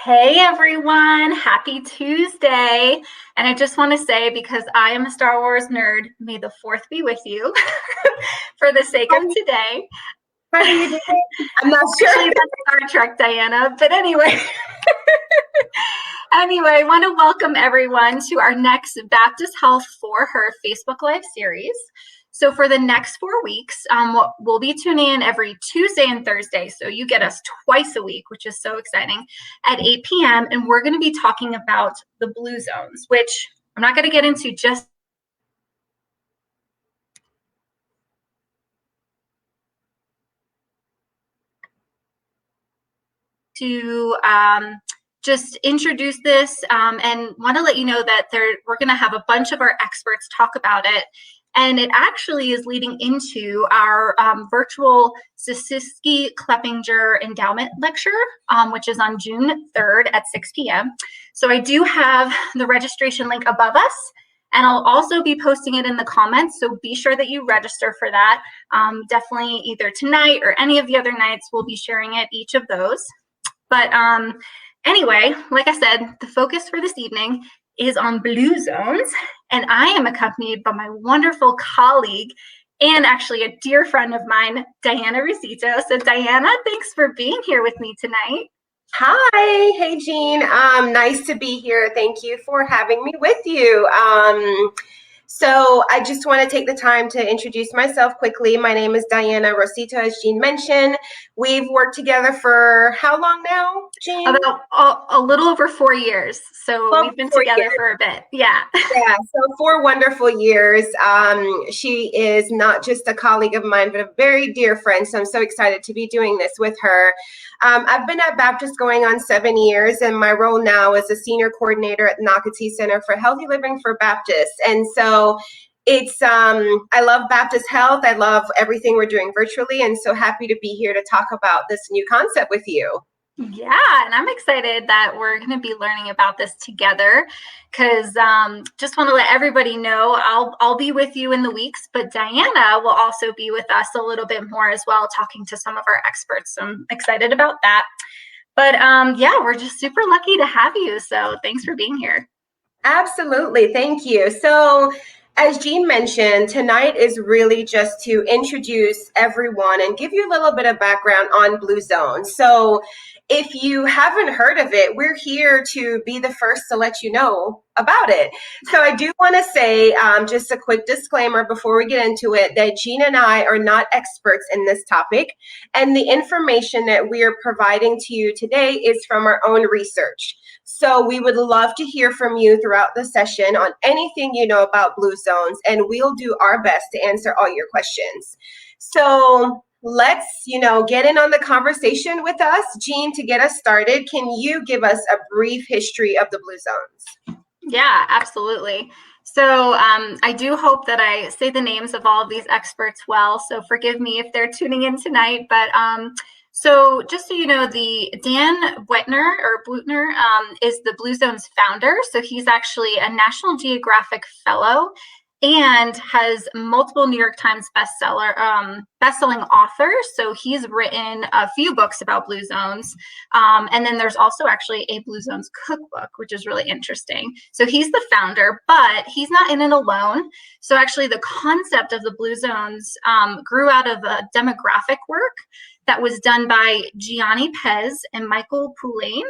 Hey everyone, happy Tuesday. And I just want to say, because I am a Star Wars nerd, may the fourth be with you for the sake of today. How are you doing? I'm not Actually, sure. that's Star Trek, Diana. But anyway, I want to welcome everyone to our next Baptist Health for Her Facebook Live series. So for the next 4 weeks, we'll be tuning in every Tuesday and Thursday. So you get us twice a week, which is so exciting, at 8 p.m. And we're going to be talking about the blue zones, which I'm not going to get into just introduce this and want to let you know that we're going to have a bunch of our experts talk about it. And it actually is leading into our virtual Sisiski-Kleppinger Endowment Lecture, which is on June 3rd at 6 p.m. So I do have the registration link above us, and I'll also be posting it in the comments. So be sure that you register for that. Definitely either tonight or any of the other nights, we'll be sharing it, each of those. But anyway, like I said, the focus for this evening is on blue zones, and I am accompanied by my wonderful colleague and actually a dear friend of mine, Diana Rosito. So Diana, thanks for being here with me tonight. Hi, hey Jean. Nice to be here. Thank you for having me with you. So I just want to take the time to introduce myself quickly. My name is Diana Rosito, as Jean mentioned. We've worked together for how long now, Jean? About a little over 4 years. So we've been together for a bit. Yeah. Yeah, so 4 wonderful years. She is not just a colleague of mine, but a very dear friend. So I'm so excited to be doing this with her. I've been at Baptist going on 7 years, and my role now is a senior coordinator at the Nocatee Center for Healthy Living for Baptists. And so I love Baptist Health. I love everything we're doing virtually, and so happy to be here to talk about this new concept with you. Yeah, and I'm excited that we're going to be learning about this together, because just want to let everybody know I'll be with you in the weeks, but Diana will also be with us a little bit more as well, talking to some of our experts. So I'm excited about that. But yeah, we're just super lucky to have you. So thanks for being here. Absolutely. Thank you. So, as Jean mentioned, tonight is really just to introduce everyone and give you a little bit of background on Blue Zone. So, if you haven't heard of it, we're here to be the first to let you know about it. So I do want to say just a quick disclaimer before we get into it that Jean and I are not experts in this topic, and the information that we are providing to you today is from our own research. So we would love to hear from you throughout the session on anything you know about blue zones, and we'll do our best to answer all your questions. So let's, get in on the conversation with us. Jean, to get us started, can you give us a brief history of the blue zones? Yeah, absolutely. So I do hope that I say the names of all of these experts well. So forgive me if they're tuning in tonight. But so just so you know, the Dan Buettner is the Blue Zone's founder. So he's actually a National Geographic Fellow and has multiple New York Times best-selling author. So he's written a few books about blue zones. And then there's also actually a Blue Zones cookbook, which is really interesting. So he's the founder, but he's not in it alone. So actually the concept of the blue zones grew out of a demographic work that was done by Gianni Pez and Michael Poulain.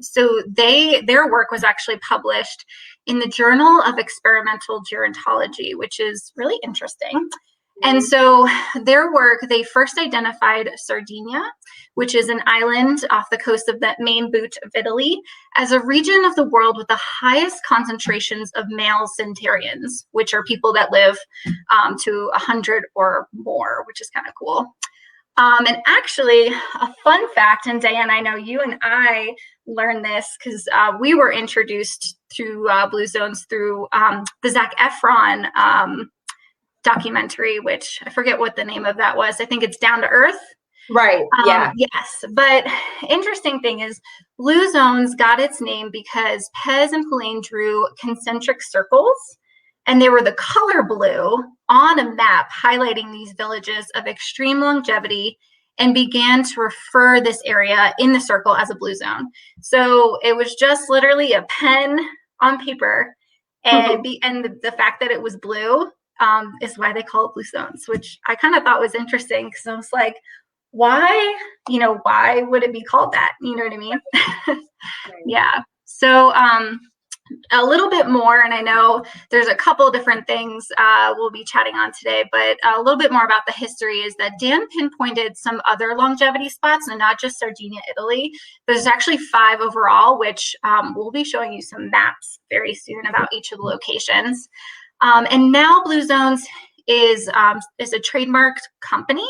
So their work was actually published in the Journal of Experimental Gerontology, which is really interesting. And so their work, they first identified Sardinia, which is an island off the coast of the main boot of Italy, as a region of the world with the highest concentrations of male centurions, which are people that live to 100 or more, which is kind of cool. And actually, a fun fact, and Diane, I know you and I learned this because we were introduced to Blue Zones through the Zac Efron documentary, which I forget what the name of that was. I think it's Down to Earth. Right, yeah. Yes, but interesting thing is Blue Zones got its name because Pez and Poulain drew concentric circles, and they were the color blue on a map highlighting these villages of extreme longevity and began to refer this area in the circle as a blue zone. So it was just literally a pen on paper, and the fact that it was blue is why they call it blue zones, which I kind of thought was interesting, because I was like, why would it be called that? You know what I mean? Yeah. So a little bit more, and I know there's a couple different things we'll be chatting on today, but a little bit more about the history is that Dan pinpointed some other longevity spots, and not just Sardinia, Italy. There's actually 5 overall, which we'll be showing you some maps very soon about each of the locations. And now Blue Zones is a trademarked company,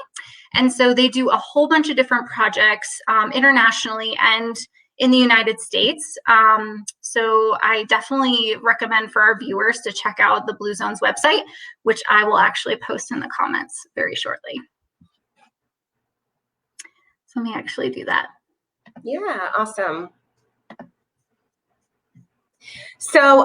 and so they do a whole bunch of different projects internationally and in the United States. So I definitely recommend for our viewers to check out the Blue Zones website, which I will actually post in the comments very shortly. So let me actually do that. Yeah, awesome. So,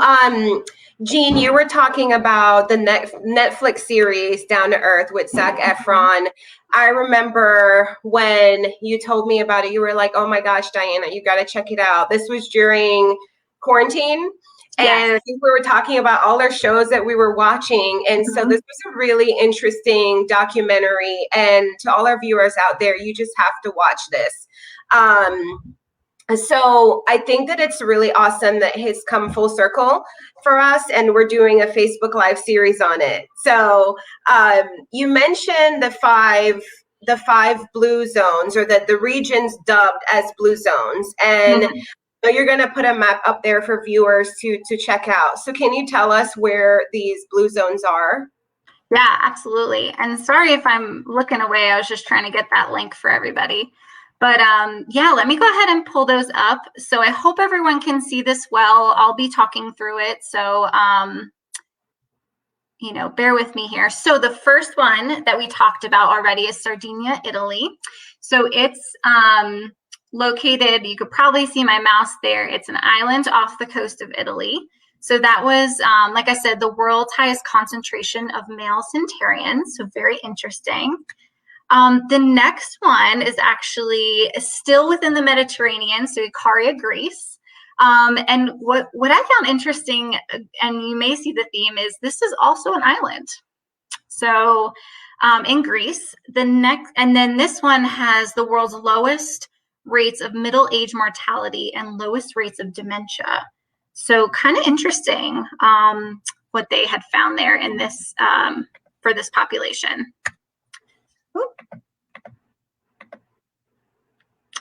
Jean, you were talking about the Netflix series Down to Earth with Zac Efron. I remember when you told me about it, you were like, oh my gosh, Diana, you got to check it out. This was during quarantine. And yes. I think we were talking about all our shows that we were watching. And so this was a really interesting documentary. And to all our viewers out there, you just have to watch this. So I think that it's really awesome that it's come full circle for us, and we're doing a Facebook Live series on it. So you mentioned the five blue zones, or that the regions dubbed as blue zones, and you're going to put a map up there for viewers to check out. So can you tell us where these blue zones are? Yeah, absolutely. And sorry if I'm looking away. I was just trying to get that link for everybody. But yeah, let me go ahead and pull those up. So I hope everyone can see this well. I'll be talking through it. So, bear with me here. So the first one that we talked about already is Sardinia, Italy. So it's located, you could probably see my mouse there. It's an island off the coast of Italy. So that was, like I said, the world's highest concentration of male centurions. So very interesting. The next one is actually still within the Mediterranean, so Ikaria, Greece. And what I found interesting, and you may see the theme, is this is also an island. So in Greece, and then this one has the world's lowest rates of middle-age mortality and lowest rates of dementia. So kind of interesting what they had found there in this for this population.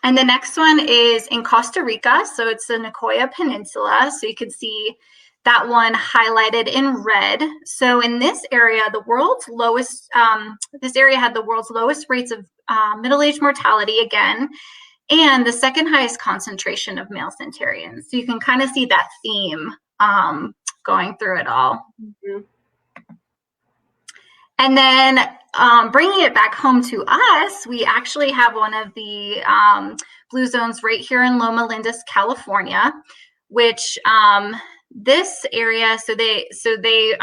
And the next one is in Costa Rica. So it's the Nicoya Peninsula. So you can see that one highlighted in red. So in this area, this area had the world's lowest rates of middle-age mortality again, and the second highest concentration of male centurions. So you can kind of see that theme going through it all. And then bringing it back home to us, we actually have one of the blue zones right here in Loma Linda, California, which this area, so they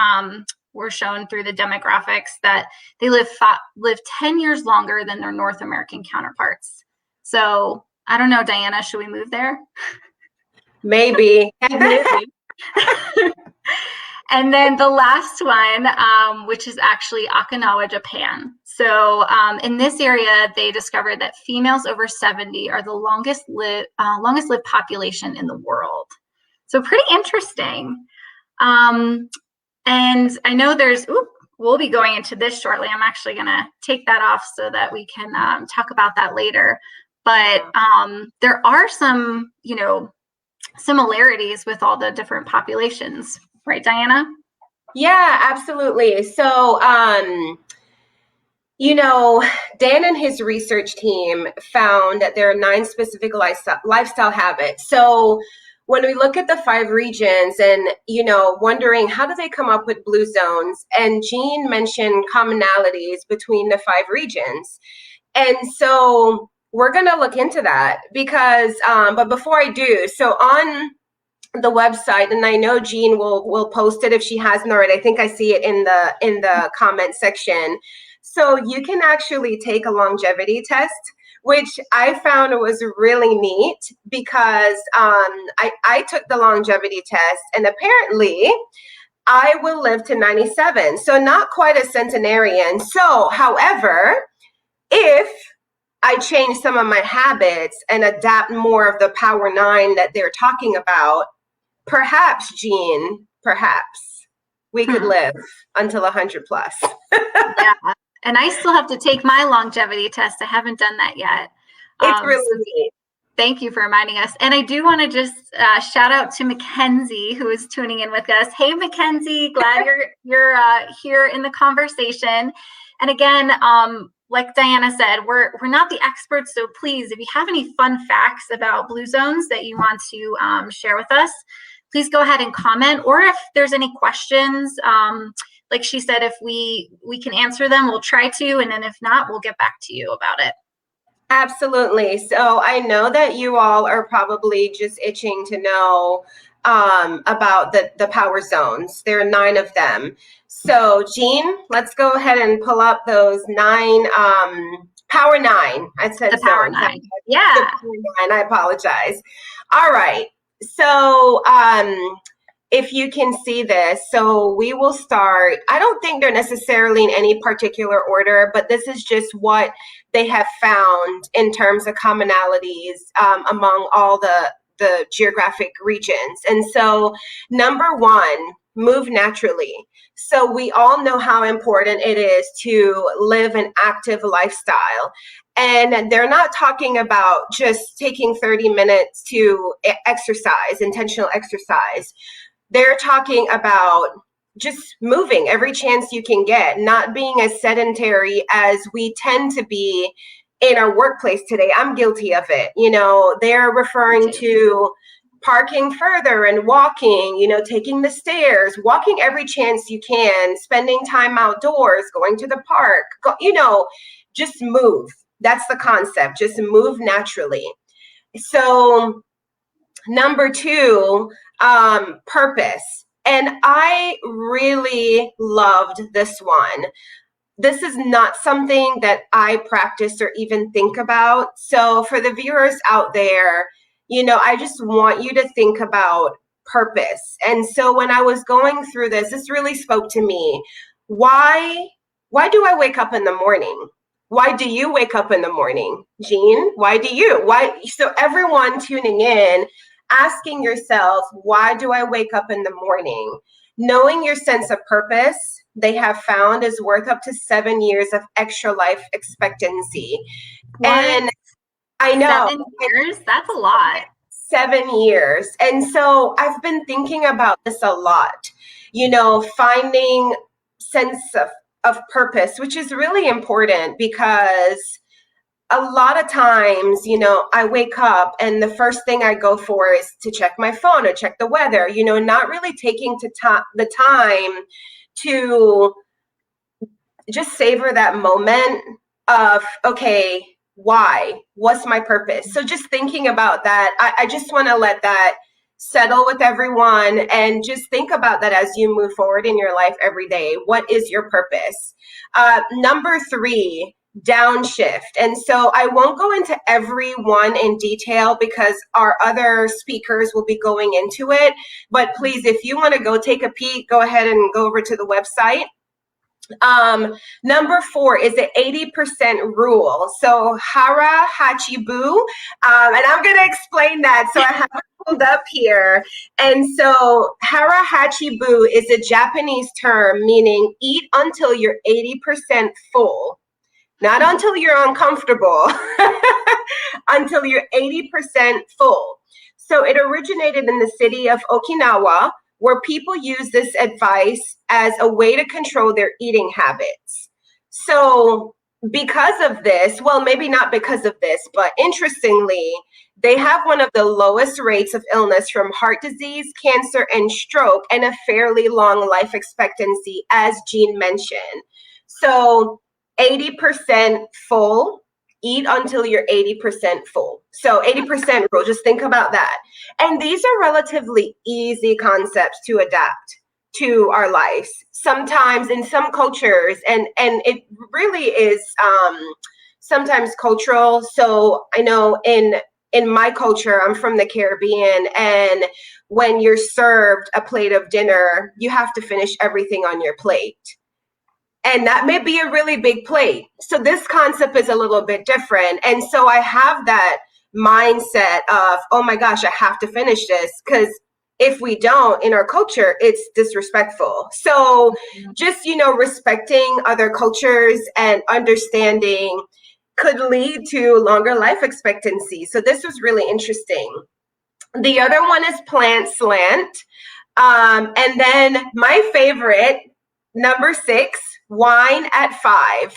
were shown through the demographics that they live 10 years longer than their North American counterparts. So I don't know, Diana, should we move there? Maybe. And then the last one, which is actually Okinawa, Japan. So in this area, they discovered that females over 70 are the longest lived population in the world. So pretty interesting. And I know we'll be going into this shortly. I'm actually going to take that off so that we can talk about that later. But there are some, similarities with all the different populations. Right, Diana? Yeah, absolutely. So, Dan and his research team found that there are 9 specific lifestyle habits. So when we look at the 5 regions and, wondering how do they come up with blue zones, and Jean mentioned commonalities between the 5 regions. And so we're going to look into that because, but before I do, so on the website, and I know Jean will post it if she hasn't already. I think I see it in the comment section. So you can actually take a longevity test, which I found was really neat because I took the longevity test, and apparently I will live to 97. So not quite a centenarian. So, however, if I change some of my habits and adapt more of the Power Nine that they're talking about, perhaps, Jean, perhaps we could live until 100 plus. Yeah. And I still have to take my longevity test. I haven't done that yet. It's really neat. Thank you for reminding us. And I do want to just shout out to Mackenzie, who is tuning in with us. Hey, Mackenzie, glad you're here in the conversation. And again, like Diana said, we're not the experts, so please, if you have any fun facts about blue zones that you want to share with us, please go ahead and comment. Or if there's any questions, like she said, if we can answer them, we'll try to, and then if not, we'll get back to you about it. Absolutely. So I know that you all are probably just itching to know about the power zones. There are 9 of them. So Jean, let's go ahead and pull up those 9, Power 9. I said the Power zones. 9. Yeah. The Power 9. I apologize. All right. So if you can see this, so we will start. I don't think they're necessarily in any particular order, but this is just what they have found in terms of commonalities among all the geographic regions. And so number 1, move naturally. So we all know how important it is to live an active lifestyle. And they're not talking about just taking 30 minutes to exercise, intentional exercise. They're talking about just moving every chance you can get, not being as sedentary as we tend to be in our workplace today. I'm guilty of it. You know, they're referring to parking further and walking, you know, taking the stairs, walking every chance you can, spending time outdoors, going to the park, you know, just move. That's the concept. Just move naturally. So number 2, purpose. And I really loved this one. This is not something that I practice or even think about. So for the viewers out there, you know, I just want you to think about purpose. And so when I was going through this, this really spoke to me. Why do I wake up in the morning? Why do you wake up in the morning, Jean? Why do you? Why? So everyone tuning in, asking yourself, why do I wake up in the morning? Knowing your sense of purpose, they have found, is worth up to 7 years of extra life expectancy. What? And I know. 7 years? That's a lot. 7 years. And so I've been thinking about this a lot, you know, finding sense of purpose, which is really important because a lot of times, you know, I wake up and the first thing I go for is to check my phone or check the weather, you know, not really taking the time to just savor that moment of, okay, why? What's my purpose? So just thinking about that, I just want to let that settle with everyone and just think about that as you move forward in your life every day. What is your purpose? Number 3, downshift. And so I won't go into every one in detail because our other speakers will be going into it. But please, if you want to go take a peek, go ahead and go over to the website. Number 4 is the 80% rule. So hara hachibu, and I'm going to explain that. So I have it pulled up here. And so hara hachibu is a Japanese term meaning eat until you're 80% full. Not until you're uncomfortable, until you're 80% full. So it originated in the city of Okinawa, where people use this advice as a way to control their eating habits. So because of this, well, maybe not because of this, but interestingly, they have one of the lowest rates of illness from heart disease, cancer, and stroke, and a fairly long life expectancy, as Jean mentioned. So 80% full, eat until you're 80% full. So 80% rule, just think about that. And these are relatively easy concepts to adapt to our lives. Sometimes in some cultures, and it really is sometimes cultural. So I know in my culture, I'm from the Caribbean, and when you're served a plate of dinner, you have to finish everything on your plate. And that may be a really big plate. So this concept is a little bit different. And so I have that mindset of, oh my gosh, I have to finish this, because if we don't, in our culture, it's disrespectful. So just, respecting other cultures and understanding could lead to longer life expectancy. So this was really interesting. The other one is plant slant. And then my favorite, number 6, wine at 5.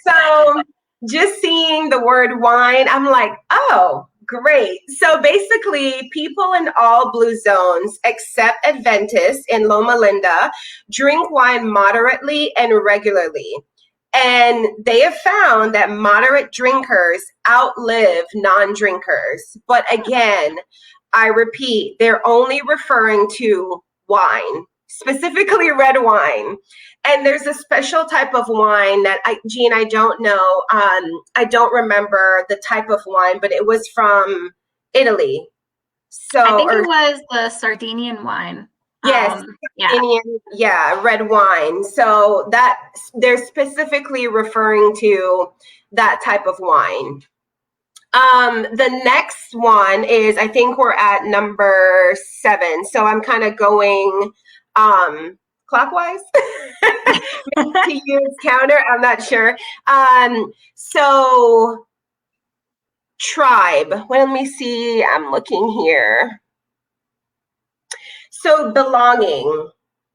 So just seeing the word wine, I'm like, oh, great. So basically, people in all blue zones except Adventists in Loma Linda drink wine moderately and regularly. And they have found that moderate drinkers outlive non-drinkers. But again, I repeat, they're only referring to wine, specifically red wine. And there's a special type of wine that Jean, I don't know. I don't remember the type of wine, but it was from Italy. So I think it was the Sardinian wine. Yes, red wine. So that they're specifically referring to that type of wine. The next one is, I think we're at number 7. So I'm kind of going clockwise to use counter. I'm not sure. So tribe. Well, let me see. I'm looking here. So belonging,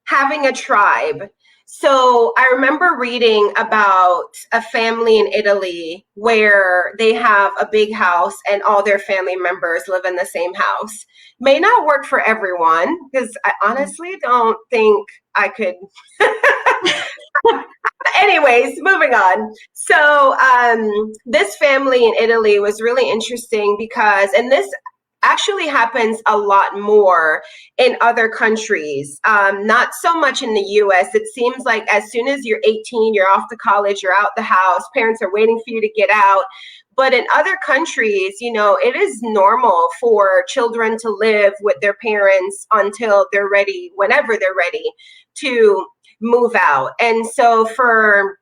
having a tribe. So I remember reading about a family in Italy where they have a big house and all their family members live in the same house. May not work for everyone, because I honestly don't think I could. Anyways, moving on. So this family in Italy was really interesting because, and this actually happens a lot more in other countries, not so much in the US. It seems like as soon as you're 18, you're off to college, you're out the house, parents are waiting for you to get out. But in other countries, it is normal for children to live with their parents until they're ready, whenever they're ready to move out. And so for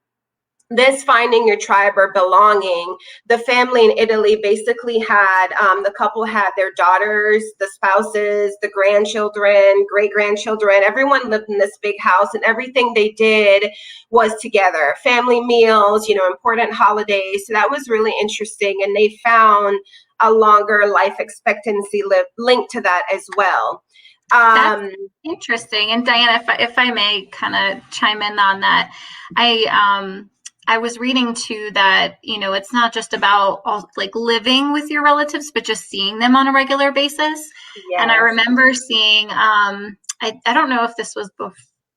this finding your tribe or belonging, the family in Italy basically had, the couple had their daughters, the spouses, the grandchildren, great-grandchildren, everyone lived in this big house, and everything they did was together. Family meals, important holidays. So that was really interesting. And they found a longer life expectancy linked to that as well. That's interesting. And Diana, if I may kind of chime in on that, I was reading too that, it's not just about like living with your relatives, but just seeing them on a regular basis. Yes. And I remember seeing, I don't know if this was before,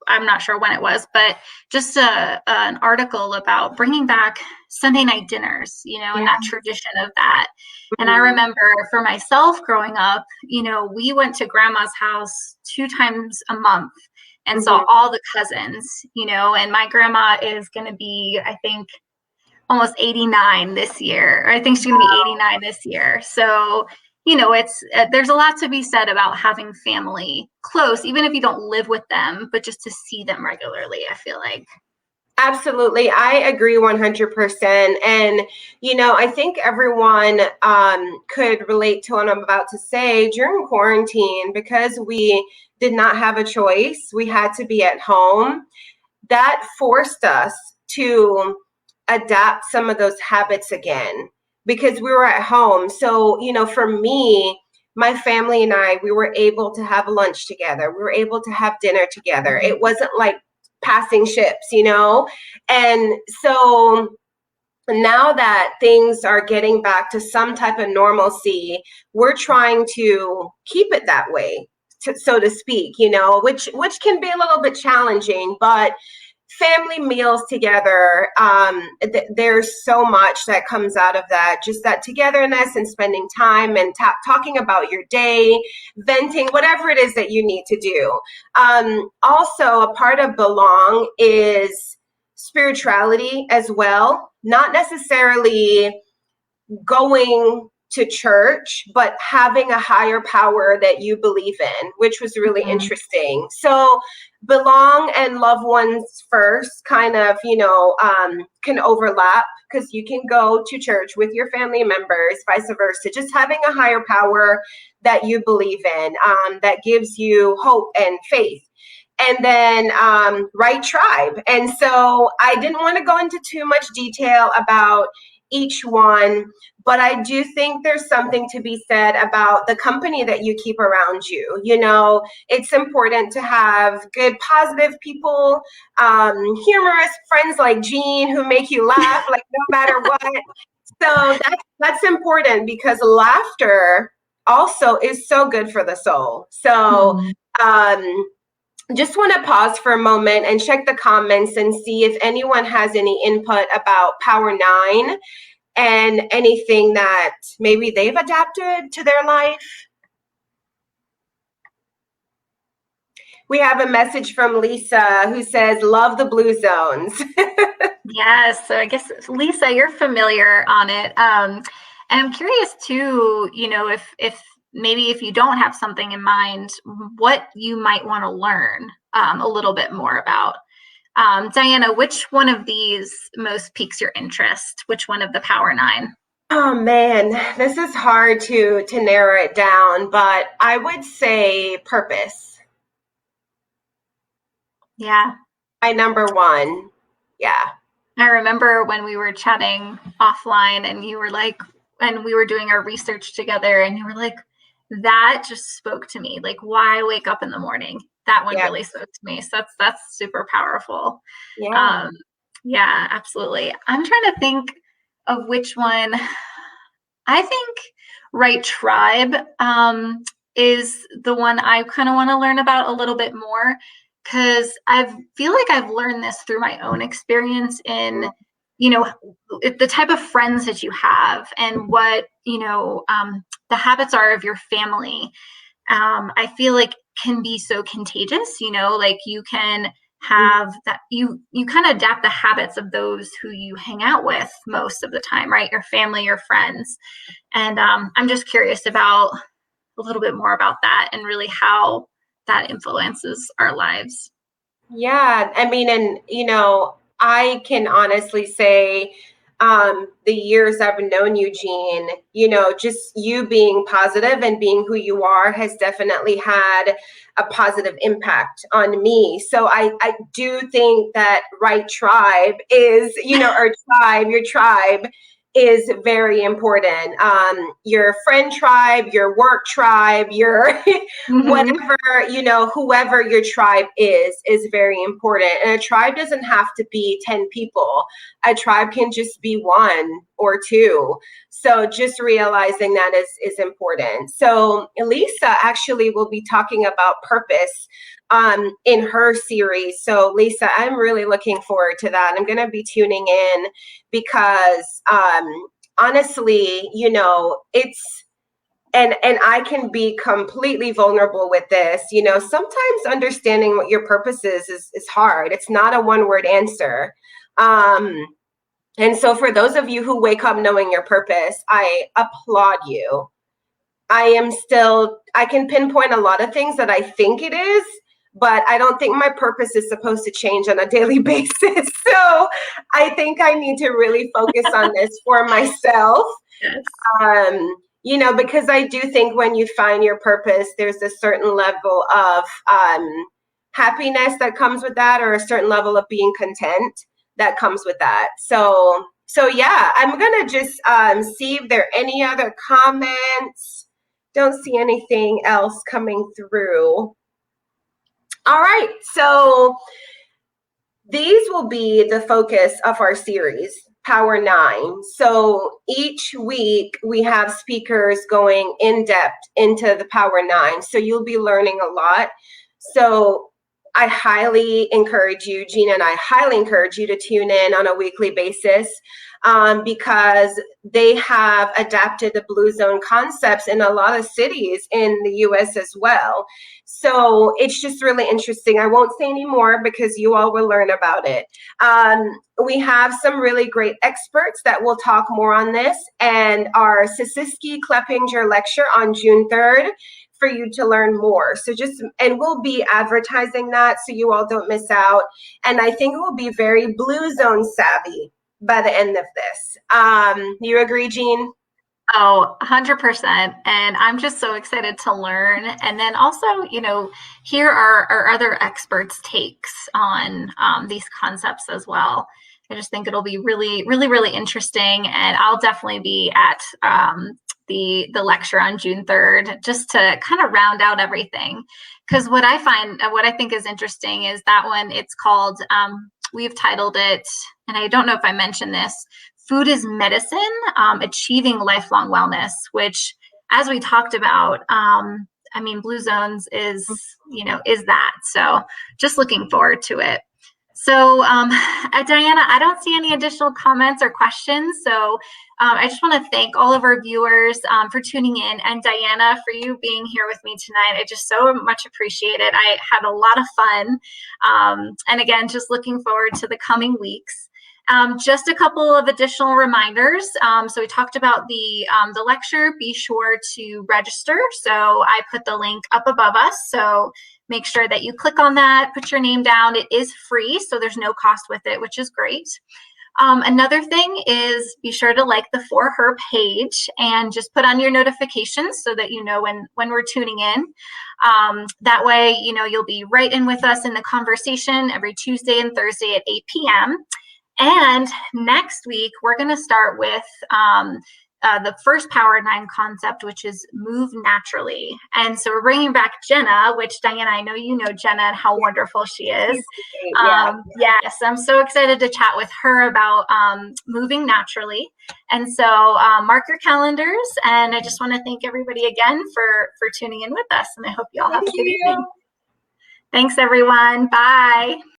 I'm not sure when it was, but just an article about bringing back Sunday night dinners, and that tradition of that. Mm-hmm. And I remember for myself growing up, we went to grandma's house 2 times a month and saw all the cousins, and my grandma is going to be, I think, almost 89 this year. Or I think she's going to be 89 this year. So, it's there's a lot to be said about having family close, even if you don't live with them, but just to see them regularly, I feel like. Absolutely. I agree 100%. And, I think everyone could relate to what I'm about to say. During quarantine, because we did not have a choice, we had to be at home. That forced us to adapt some of those habits again because we were at home. So, for me, my family and I, we were able to have lunch together. We were able to have dinner together. It wasn't like passing ships, And so now that things are getting back to some type of normalcy, we're trying to keep it that way, so to speak, which can be a little bit challenging, but family meals together. There's so much that comes out of that, just that togetherness and spending time and talking about your day, venting, whatever it is that you need to do. Also, a part of belong is spirituality as well, not necessarily going to church, but having a higher power that you believe in, which was really interesting. So belong and love ones first kind of, can overlap because you can go to church with your family members, vice versa. Just having a higher power that you believe in, that gives you hope and faith. And then right tribe. And so I didn't want to go into too much detail about each one, but I do think there's something to be said about the company that you keep around you. It's important to have good, positive people, humorous friends like Jean who make you laugh, like no matter what. So that's important because laughter also is so good for the soul. So, just want to pause for a moment and check the comments and see if anyone has any input about Power 9 and anything that maybe they've adapted to their life. We have a message from Lisa who says, love the blue zones. Yes. So I guess, Lisa, you're familiar on it. And I'm curious too, if maybe if you don't have something in mind, what you might want to learn a little bit more about. Diana, which one of these most piques your interest? Which one of the Power 9? Oh man, this is hard to narrow it down, but I would say purpose. Yeah. My number one. Yeah. I remember when we were chatting offline and you were like, and we were doing our research together and you were like, that just spoke to me. Like, why wake up in the morning? That one really spoke to me. So that's super powerful. Yeah. Yeah, absolutely. I'm trying to think of which one. I think Right Tribe is the one I kind of want to learn about a little bit more because I feel like I've learned this through my own experience in, the type of friends that you have and what, the habits are of your family. I feel like can be so contagious, like you can have that you kind of adapt the habits of those who you hang out with most of the time, right? Your family, your friends. And I'm just curious about a little bit more about that and really how that influences our lives. Yeah, I mean, and I can honestly say the years I've known you, Jean, just you being positive and being who you are has definitely had a positive impact on me. So I do think that Right Tribe is, or tribe, your tribe is very important. Your friend tribe, your work tribe, your whatever, whoever your tribe is very important. And a tribe doesn't have to be 10 people. A tribe can just be one or two. So just realizing that is important. So Lisa actually will be talking about purpose in her series. So Lisa, I'm really looking forward to that. I'm going to be tuning in because honestly, it's and I can be completely vulnerable with this. Sometimes understanding what your purpose is hard. It's not a one-word answer. And so for those of you who wake up knowing your purpose, I applaud you. I can pinpoint a lot of things that I think it is, but I don't think my purpose is supposed to change on a daily basis. So I think I need to really focus on this for myself. Yes. Because I do think when you find your purpose, there's a certain level of happiness that comes with that, or a certain level of being content that comes with that. So yeah, I'm gonna just see if there are any other comments. Don't see anything else coming through. All right, so these will be the focus of our series, Power 9. So each week we have speakers going in depth into the Power 9. So you'll be learning a lot. So I highly encourage you, Gina, and I highly encourage you to tune in on a weekly basis, because they have adapted the Blue Zone concepts in a lot of cities in the US as well. So it's just really interesting. I won't say any more because you all will learn about it. We have some really great experts that will talk more on this, and our Sisiski Kleppinger lecture on June 3rd for you to learn more. So and we'll be advertising that so you all don't miss out. And I think it will be very Blue Zone savvy by the end of this. You agree, Jean? Oh, 100%. And I'm just so excited to learn. And then also, hear our other experts' takes on these concepts as well. I just think it'll be really, really, really interesting. And I'll definitely be at the lecture on June 3rd, just to kind of round out everything. Because what I think is interesting is that one, it's called, we've titled it, and I don't know if I mentioned this, Food is Medicine, Achieving Lifelong Wellness, which, as we talked about, Blue Zones is that. So just looking forward to it. So, Diana, I don't see any additional comments or questions. So I just want to thank all of our viewers for tuning in, and Diana, for you being here with me tonight. I just so much appreciate it. I had a lot of fun. And again, just looking forward to the coming weeks. Just a couple of additional reminders. So we talked about the lecture. Be sure to register. So I put the link up above us. So make sure that you click on that, put your name down. It is free, so there's no cost with it, which is great. Another thing is be sure to like the For Her page and just put on your notifications so that you know when we're tuning in. That way, you'll be right in with us in the conversation every Tuesday and Thursday at 8 p.m. And next week, we're going to start with the first Power 9 concept, which is move naturally. And so we're bringing back Jenna, which, Diana, I know you know Jenna and how wonderful she is. Yes, I'm so excited to chat with her about moving naturally. And so mark your calendars. And I just want to thank everybody again for tuning in with us. And I hope you all have a good evening. Thanks, everyone. Bye.